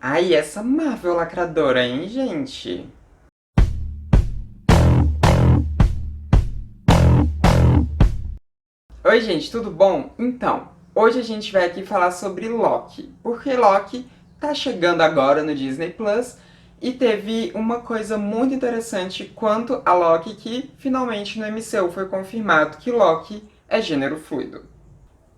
Ai, essa Marvel lacradora, hein, gente? Oi, gente, tudo bom? Então, hoje a gente vai aqui falar sobre Loki, porque Loki tá chegando agora no Disney Plus e teve uma coisa muito interessante quanto a Loki que finalmente no MCU foi confirmado que Loki é gênero fluido.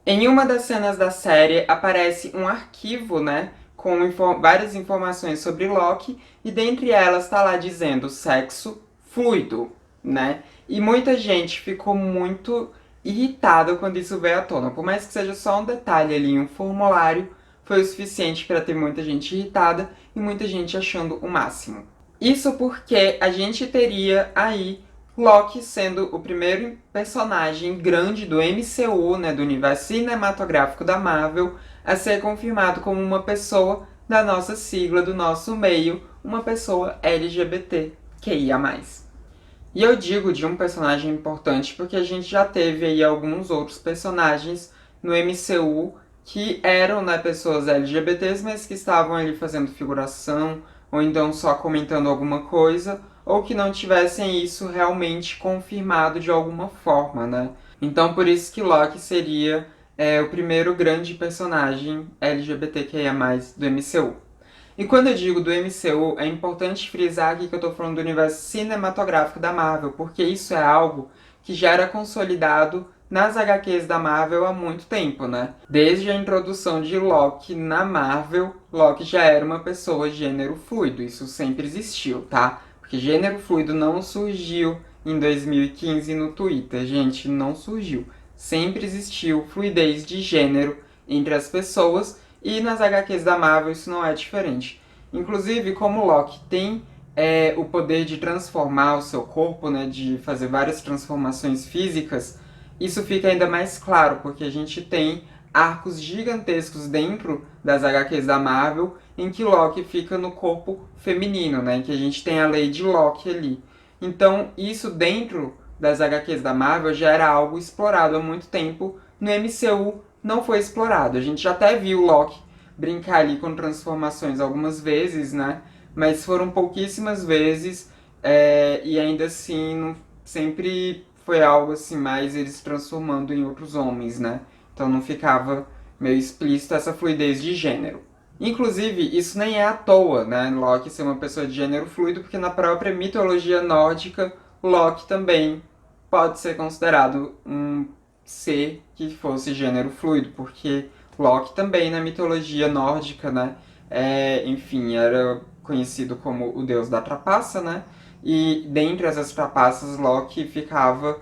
Em uma das cenas da série aparece um arquivo, né, com várias informações sobre Loki e dentre elas está lá dizendo sexo fluido, né? E muita gente ficou muito irritada quando isso veio à tona. Por mais que seja só um detalhe ali em um formulário, foi o suficiente para ter muita gente irritada e muita gente achando o máximo. Isso porque a gente teria aí Loki sendo o primeiro personagem grande do MCU, né, do universo cinematográfico da Marvel, a ser confirmado como uma pessoa da nossa sigla, do nosso meio, uma pessoa LGBTQIA+. E eu digo de um personagem importante porque a gente já teve aí alguns outros personagens no MCU que eram, né, pessoas LGBTs, mas que estavam ali fazendo figuração, ou então só comentando alguma coisa, ou que não tivessem isso realmente confirmado de alguma forma, né? Então por isso que Loki seria o primeiro grande personagem LGBTQIA+, do MCU. E quando eu digo do MCU, é importante frisar aqui que eu tô falando do universo cinematográfico da Marvel, porque isso é algo que já era consolidado nas HQs da Marvel há muito tempo, né? Desde a introdução de Loki na Marvel, Loki já era uma pessoa gênero fluido, isso sempre existiu, tá? Porque gênero fluido não surgiu em 2015 no Twitter, gente, não surgiu. Sempre existiu fluidez de gênero entre as pessoas e nas HQs da Marvel isso não é diferente. Inclusive, como Loki tem o poder de transformar o seu corpo, né, de fazer várias transformações físicas, isso fica ainda mais claro, porque a gente tem arcos gigantescos dentro das HQs da Marvel em que Loki fica no corpo feminino, né, em que a gente tem a Lady Loki ali. Então, isso dentro das HQs da Marvel já era algo explorado há muito tempo. No MCU não foi explorado. A gente já até viu o Loki brincar ali com transformações algumas vezes, né? Mas foram pouquíssimas vezes e ainda assim sempre foi algo assim mais eles se transformando em outros homens, né? Então não ficava meio explícito essa fluidez de gênero. Inclusive, isso nem é à toa, né? Loki ser uma pessoa de gênero fluido, porque na própria mitologia nórdica, Loki também pode ser considerado um ser que fosse gênero fluido, porque Loki também na mitologia nórdica, né? Enfim, era conhecido como o deus da trapaça, né? E dentre essas trapaças, Loki ficava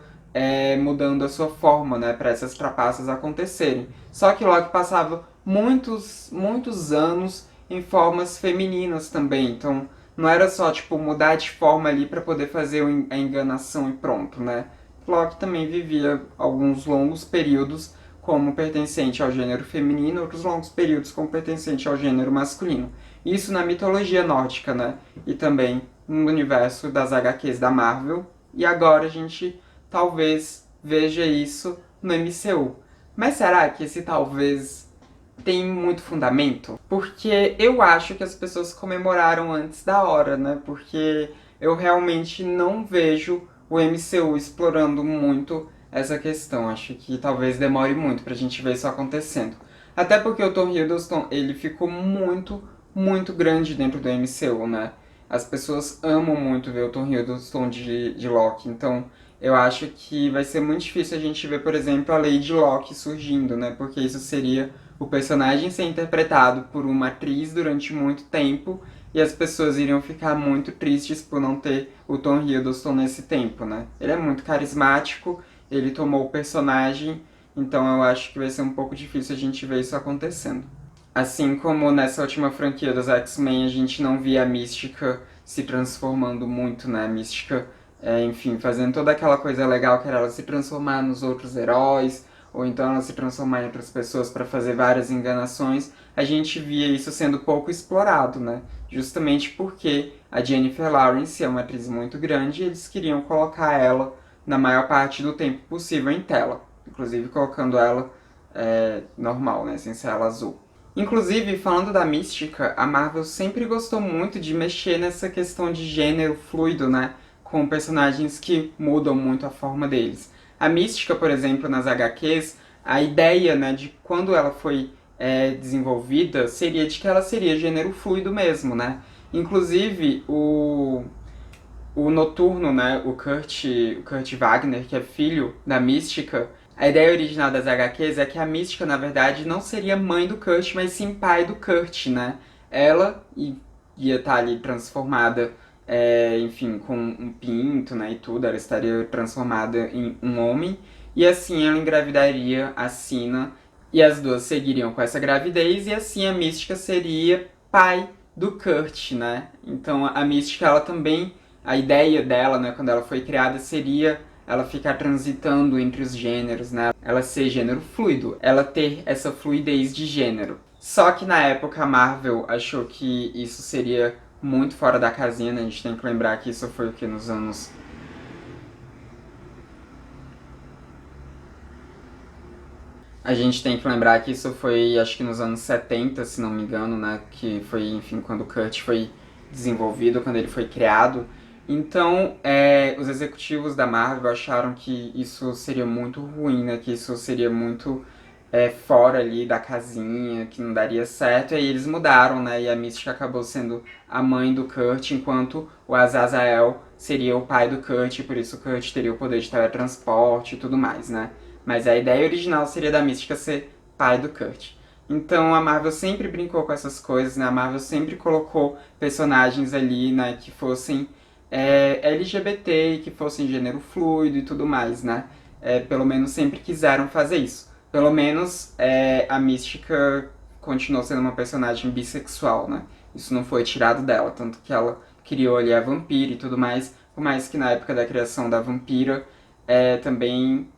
mudando a sua forma, né? Para essas trapaças acontecerem. Só que Loki passava muitos anos em formas femininas também, então não era só tipo mudar de forma ali para poder fazer a enganação e pronto, né? Loki também vivia alguns longos períodos como pertencente ao gênero feminino, outros longos períodos como pertencente ao gênero masculino. Isso na mitologia nórdica, né? E também no universo das HQs da Marvel. E agora a gente talvez veja isso no MCU. Mas será que esse talvez tem muito fundamento? Porque eu acho que as pessoas comemoraram antes da hora, né? Porque eu realmente não vejo o MCU explorando muito essa questão. Acho que talvez demore muito pra gente ver isso acontecendo. Até porque o Tom Hiddleston, ele ficou muito grande dentro do MCU, né? As pessoas amam muito ver o Tom Hiddleston de Loki, então eu acho que vai ser muito difícil a gente ver, por exemplo, a Lady Locke surgindo, né? Porque isso seria o personagem ser interpretado por uma atriz durante muito tempo e as pessoas iriam ficar muito tristes por não ter o Tom Hiddleston nesse tempo, né? Ele é muito carismático, ele tomou o personagem, então eu acho que vai ser um pouco difícil a gente ver isso acontecendo. Assim como nessa última franquia dos X-Men a gente não via a Mística se transformando muito, né? A Mística, enfim, fazendo toda aquela coisa legal que era ela se transformar nos outros heróis, ou então ela se transformar em outras pessoas para fazer várias enganações, a gente via isso sendo pouco explorado, né? Justamente porque a Jennifer Lawrence é uma atriz muito grande e eles queriam colocar ela na maior parte do tempo possível em tela, inclusive colocando ela normal, né? Sem ser ela azul. Inclusive, falando da mística, a Marvel sempre gostou muito de mexer nessa questão de gênero fluido, né? Com personagens que mudam muito a forma deles. A mística, por exemplo, nas HQs, a ideia, né, de quando ela foi desenvolvida seria de que ela seria gênero fluido mesmo, né? Inclusive, o Noturno, né, o Kurt Wagner, que é filho da Mística, a ideia original das HQs é que a Mística, na verdade, não seria mãe do Kurt, mas sim pai do Kurt, né? Ela ia estar ali transformada, enfim, com um pinto, né, e tudo, ela estaria transformada em um homem, e assim ela engravidaria a Sina, e as duas seguiriam com essa gravidez, e assim a Mística seria pai do Kurt, né? Então a Mística, ela também, a ideia dela, né, quando ela foi criada, seria ela ficar transitando entre os gêneros, né? Ela ser gênero fluido, ela ter essa fluidez de gênero. Só que na época a Marvel achou que isso seria muito fora da casinha, né? A gente tem que lembrar que isso foi o que nos anos. A gente tem que lembrar que isso foi, acho que nos anos 70, se não me engano, né? Que foi, enfim, quando o Kurt foi desenvolvido, quando ele foi criado. Então, os executivos da Marvel acharam que isso seria muito ruim, né? Que isso seria muito fora ali da casinha, que não daria certo. E aí eles mudaram, né? E a Mystic acabou sendo a mãe do Kurt, enquanto o Azazel seria o pai do Kurt, e por isso o Kurt teria o poder de teletransporte e tudo mais, né? Mas a ideia original seria da Mística ser pai do Kurt. Então a Marvel sempre brincou com essas coisas, né? A Marvel sempre colocou personagens ali, né, que fossem LGBT e que fossem gênero fluido e tudo mais, né? Pelo menos sempre quiseram fazer isso. Pelo menos a Mística continuou sendo uma personagem bissexual, né? Isso não foi tirado dela, tanto que ela criou ali a vampira e tudo mais, por mais que na época da criação da vampira também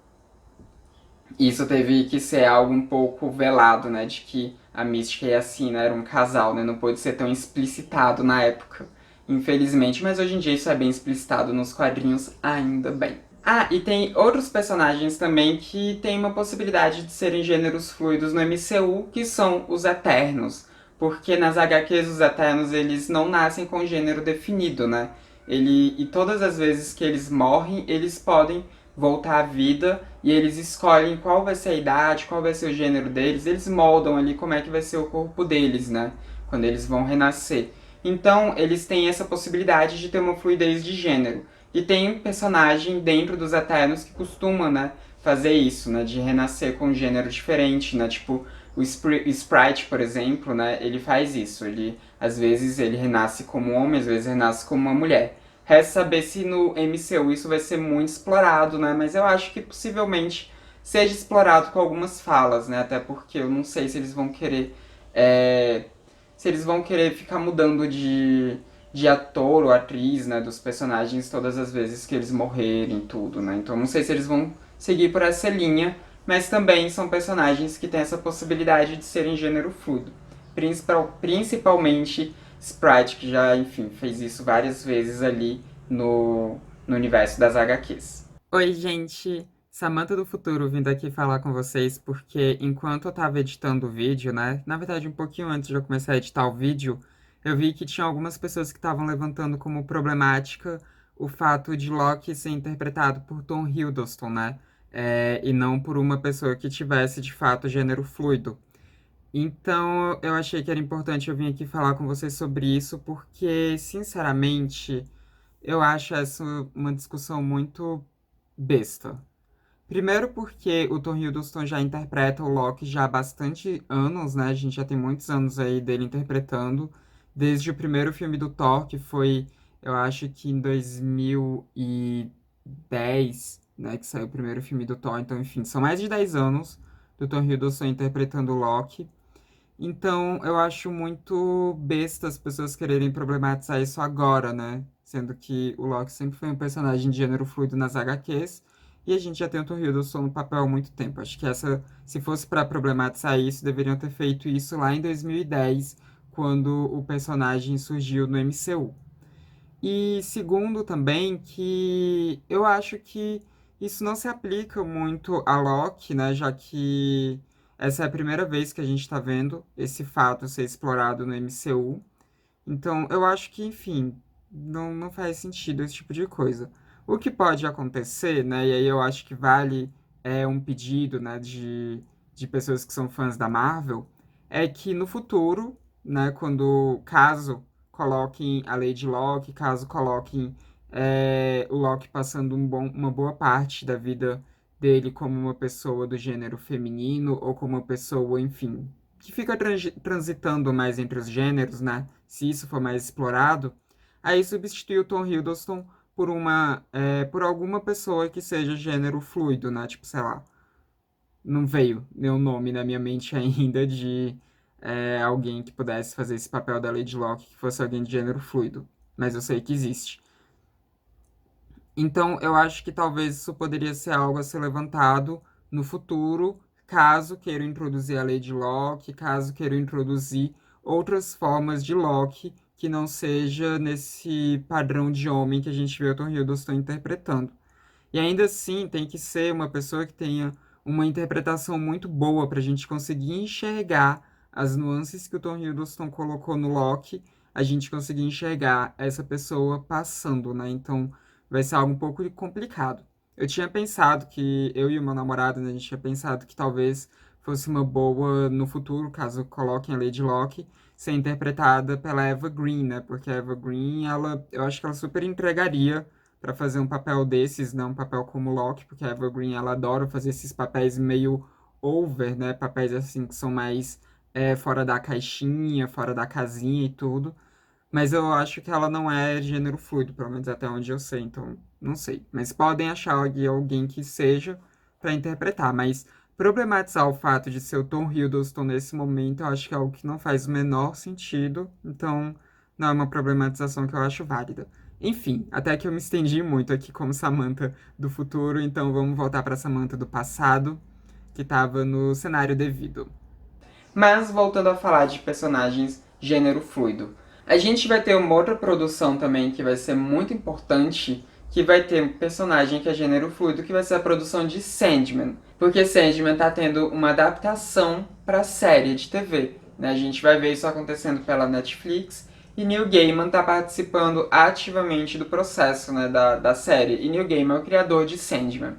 isso teve que ser algo um pouco velado, né? De que a Mística e a Sina eram um casal, né? Não pôde ser tão explicitado na época, infelizmente, mas hoje em dia isso é bem explicitado nos quadrinhos, ainda bem. Ah, e tem outros personagens também que têm uma possibilidade de serem gêneros fluidos no MCU, que são os Eternos. Porque nas HQs os Eternos, eles não nascem com gênero definido, né? E todas as vezes que eles morrem, eles podem voltar à vida e eles escolhem qual vai ser a idade, qual vai ser o gênero deles, eles moldam ali como é que vai ser o corpo deles, né? Quando eles vão renascer. Então, eles têm essa possibilidade de ter uma fluidez de gênero. E tem um personagem dentro dos Eternos que costuma, né, fazer isso, né, de renascer com um gênero diferente, né, tipo o Sprite, por exemplo, né, ele faz isso, ele às vezes ele renasce como um homem, às vezes renasce como uma mulher. Resta saber se no MCU isso vai ser muito explorado, né, mas eu acho que possivelmente seja explorado com algumas falas, né, até porque eu não sei se eles vão querer se eles vão querer ficar mudando de ator ou atriz, né, dos personagens todas as vezes que eles morrerem, tudo, né? Então não sei se eles vão seguir por essa linha, mas também são personagens que têm essa possibilidade de serem gênero fluido. Principalmente Sprite, que já, enfim, fez isso várias vezes ali no universo das HQs. Oi, gente! Samantha do Futuro vindo aqui falar com vocês porque enquanto eu tava editando o vídeo, né? Na verdade, um pouquinho antes de eu começar a editar o vídeo, eu vi que tinha algumas pessoas que estavam levantando como problemática o fato de Loki ser interpretado por Tom Hiddleston, né? E não por uma pessoa que tivesse de fato gênero fluido. Então, eu achei que era importante eu vir aqui falar com vocês sobre isso, porque, sinceramente, eu acho essa uma discussão muito besta. Primeiro porque o Tom Hiddleston já interpreta o Loki já há bastante anos, né? A gente já tem muitos anos aí dele interpretando. Desde o primeiro filme do Thor, que foi, eu acho que em 2010, né? Que saiu o primeiro filme do Thor. Então, enfim, são mais de 10 anos do Tom Hiddleston interpretando o Loki. Então, eu acho muito besta as pessoas quererem problematizar isso agora, né? Sendo que o Loki sempre foi um personagem de gênero fluido nas HQs e a gente já tem o Tom Hiddleston no papel há muito tempo. Acho que se fosse para problematizar isso, deveriam ter feito isso lá em 2010, quando o personagem surgiu no MCU. E segundo também que eu acho que isso não se aplica muito a Loki, né? Já que essa é a primeira vez que a gente tá vendo esse fato ser explorado no MCU. Então, eu acho que, enfim, não faz sentido esse tipo de coisa. O que pode acontecer, né, e aí eu acho que vale um pedido, né, de pessoas que são fãs da Marvel, é que no futuro, né, caso coloquem a Lady Locke, caso coloquem o Loki passando uma boa parte da vida dele como uma pessoa do gênero feminino, ou como uma pessoa, enfim, que fica transitando mais entre os gêneros, né? Se isso for mais explorado, aí substitui o Tom Hiddleston por alguma pessoa que seja gênero fluido, né? Tipo, sei lá, não veio nenhum nome na minha mente ainda de alguém que pudesse fazer esse papel da Lady Locke, que fosse alguém de gênero fluido. Mas eu sei que existe. Então, eu acho que talvez isso poderia ser algo a ser levantado no futuro, caso queiram introduzir a Lady Locke, caso queiram introduzir outras formas de Locke que não seja nesse padrão de homem que a gente vê o Tom Hiddleston interpretando. E ainda assim, tem que ser uma pessoa que tenha uma interpretação muito boa para a gente conseguir enxergar as nuances que o Tom Hiddleston colocou no Loki, a gente conseguir enxergar essa pessoa passando, né? Então, vai ser algo um pouco complicado. Eu tinha pensado que, eu e o meu namorado, né, a gente tinha pensado que talvez fosse uma boa no futuro, caso coloquem a Lady Locke, ser interpretada pela Eva Green, né? Porque a Eva Green, eu acho que ela super entregaria para fazer um papel desses, né? Um papel como Loki, porque a Eva Green, ela adora fazer esses papéis meio over, né? Papéis assim que são mais fora da caixinha, fora da casinha e tudo. Mas eu acho que ela não é gênero fluido, pelo menos até onde eu sei, então não sei. Mas podem achar alguém que seja para interpretar, mas problematizar o fato de ser o Tom Hiddleston nesse momento, eu acho que é algo que não faz o menor sentido, então não é uma problematização que eu acho válida. Enfim, até que eu me estendi muito aqui como Samantha do futuro, então vamos voltar para Samantha do passado, que estava no cenário devido. Mas voltando a falar de personagens gênero fluido, a gente vai ter uma outra produção também que vai ser muito importante, que vai ter um personagem que é gênero fluido, que vai ser a produção de Sandman. Porque Sandman tá tendo uma adaptação para série de TV. Né? A gente vai ver isso acontecendo pela Netflix. E Neil Gaiman tá participando ativamente do processo, né, da série. E Neil Gaiman é o criador de Sandman.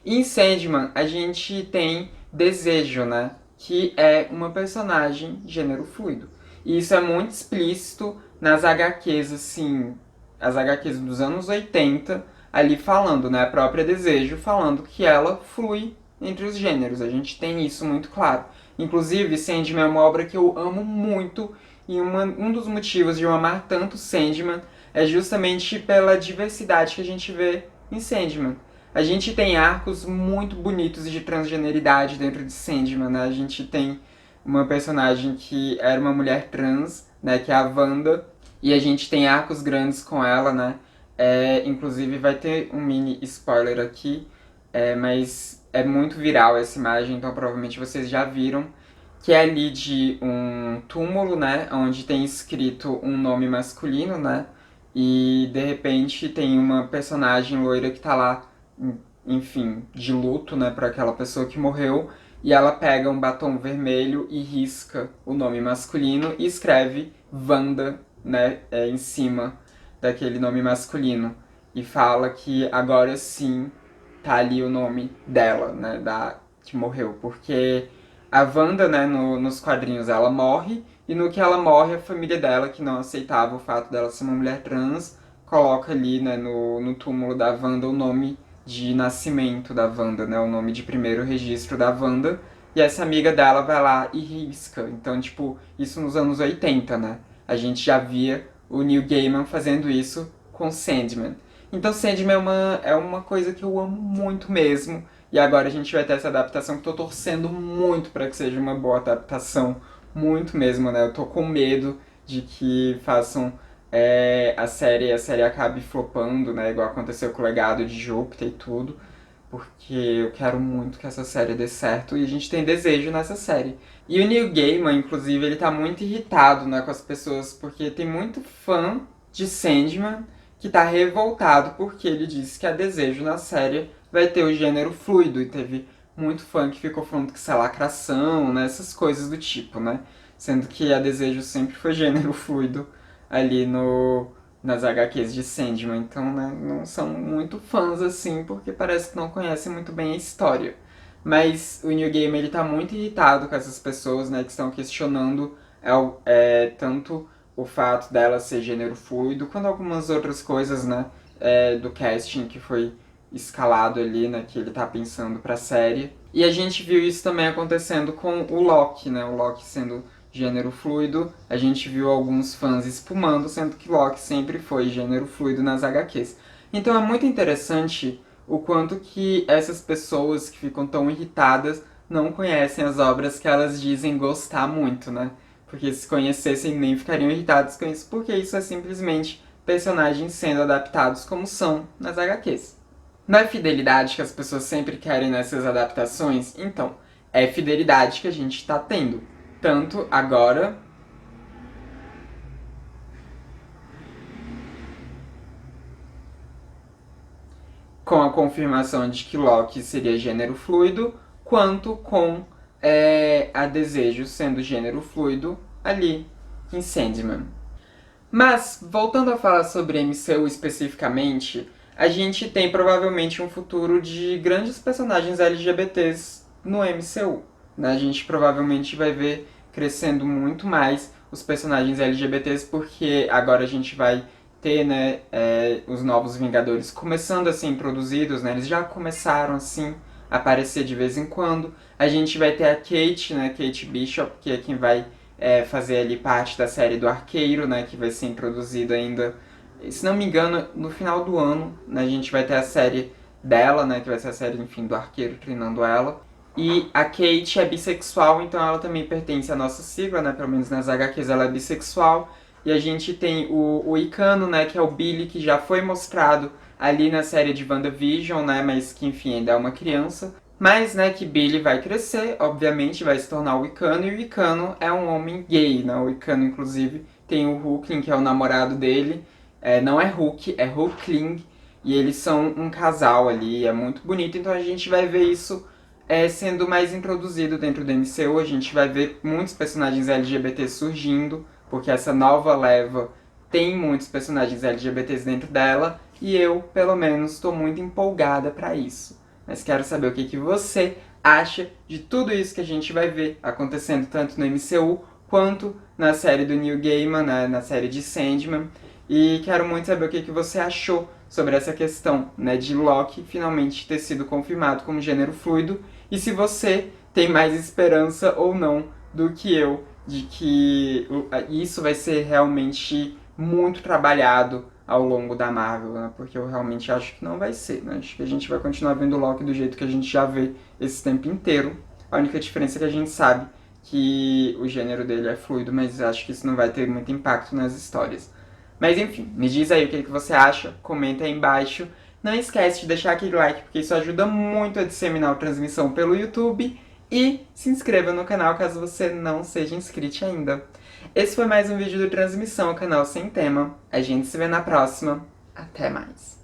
Em Sandman, a gente tem Desejo, né? Que é uma personagem gênero fluido. E isso é muito explícito nas HQs, assim, as HQs dos anos 80, ali falando, né? A própria Desejo falando que ela flui entre os gêneros. A gente tem isso muito claro. Inclusive, Sandman é uma obra que eu amo muito, e um dos motivos de eu amar tanto Sandman é justamente pela diversidade que a gente vê em Sandman. A gente tem arcos muito bonitos de transgeneridade dentro de Sandman, né? A gente tem uma personagem que era uma mulher trans, né? Que é a Wanda. E a gente tem arcos grandes com ela, né? Inclusive vai ter um mini spoiler aqui, mas é muito viral essa imagem, então provavelmente vocês já viram. Que é ali de um túmulo, né? Onde tem escrito um nome masculino, né? E de repente tem uma personagem loira que tá lá, enfim, de luto, né, para aquela pessoa que morreu, e ela pega um batom vermelho e risca o nome masculino e escreve Wanda, né, em cima daquele nome masculino, e fala que agora sim tá ali o nome dela, né, da que morreu, porque a Wanda, né, nos quadrinhos ela morre, e no que ela morre, a família dela, que não aceitava o fato dela ser uma mulher trans, coloca ali, né, no túmulo da Wanda o nome de nascimento da Wanda, né, o nome de primeiro registro da Wanda, e essa amiga dela vai lá e risca. Então, tipo, isso nos anos 80, né? A gente já via o Neil Gaiman fazendo isso com Sandman. Então, Sandman é uma coisa que eu amo muito mesmo, e agora a gente vai ter essa adaptação que eu tô torcendo muito para que seja uma boa adaptação, muito mesmo, né? Eu tô com medo de que façam a série acabe flopando, né? Igual aconteceu com o Legado de Júpiter e tudo, porque eu quero muito que essa série dê certo e a gente tem desejo nessa série. E o Neil Gaiman, inclusive, ele tá muito irritado, né, com as pessoas, porque tem muito fã de Sandman que tá revoltado porque ele disse que a Desejo na série vai ter o gênero fluido, e teve muito fã que ficou falando que isso é lacração, né? Essas coisas do tipo, né? Sendo que a Desejo sempre foi gênero fluido ali nas HQs de Sandman. Então, né, não são muito fãs assim, porque parece que não conhecem muito bem a história. Mas o New Game, ele tá muito irritado com essas pessoas, né, que estão questionando tanto o fato dela ser gênero fluido, quanto algumas outras coisas, né, do casting que foi escalado ali, né, que ele tá pensando pra série. E a gente viu isso também acontecendo com o Loki, né, o Loki sendo gênero fluido, a gente viu alguns fãs espumando, sendo que Loki sempre foi gênero fluido nas HQs. Então é muito interessante o quanto que essas pessoas que ficam tão irritadas não conhecem as obras que elas dizem gostar muito, né? Porque se conhecessem nem ficariam irritados com isso, porque isso é simplesmente personagens sendo adaptados como são nas HQs. Não é fidelidade que as pessoas sempre querem nessas adaptações? Então, é fidelidade que a gente está tendo. Tanto agora com a confirmação de que Loki seria gênero fluido, quanto com a Desejo sendo gênero fluido ali em Sandman. Mas, voltando a falar sobre MCU especificamente, a gente tem provavelmente um futuro de grandes personagens LGBTs no MCU. Né? A gente provavelmente vai ver crescendo muito mais os personagens LGBTs, porque agora a gente vai ter, né, os novos Vingadores começando a ser introduzidos, né? Eles já começaram assim a aparecer de vez em quando. A gente vai ter a Kate, né, Kate Bishop, que é quem vai fazer ali parte da série do Arqueiro, né, que vai ser introduzida ainda, se não me engano, no final do ano, né, a gente vai ter a série dela, né, que vai ser a série, enfim, do Arqueiro treinando ela. E a Kate é bissexual, então ela também pertence à nossa sigla, né, pelo menos nas HQs ela é bissexual. E a gente tem o Icano, né, que é o Billy, que já foi mostrado ali na série de WandaVision, né, mas que, enfim, ainda é uma criança. Mas, né, que Billy vai crescer, obviamente, vai se tornar o Icano, e o Icano é um homem gay, né? O Icano, inclusive, tem o Hulkling, que é o namorado dele. Não é Hulk, é Hulkling, e eles são um casal ali, é muito bonito. Então a gente vai ver isso sendo mais introduzido dentro do MCU. A gente vai ver muitos personagens LGBT surgindo, porque essa nova leva tem muitos personagens LGBTs dentro dela, e eu, pelo menos, estou muito empolgada para isso. Mas quero saber o que você acha de tudo isso que a gente vai ver acontecendo tanto no MCU quanto na série do Neil Gaiman, né, na série de Sandman. E quero muito saber o que você achou sobre essa questão, né, de Loki finalmente ter sido confirmado como gênero fluido, e se você tem mais esperança ou não do que eu de que isso vai ser realmente muito trabalhado ao longo da Marvel, né? Porque eu realmente acho que não vai ser, né? Acho que a gente vai continuar vendo o Loki do jeito que a gente já vê esse tempo inteiro. A única diferença é que a gente sabe que o gênero dele é fluido, mas acho que isso não vai ter muito impacto nas histórias. Mas enfim, me diz aí o que você acha, comenta aí embaixo. Não esquece de deixar aquele like, porque isso ajuda muito a disseminar a transmissão pelo YouTube. E se inscreva no canal caso você não seja inscrito ainda. Esse foi mais um vídeo do Transmissão, o canal sem tema. A gente se vê na próxima. Até mais.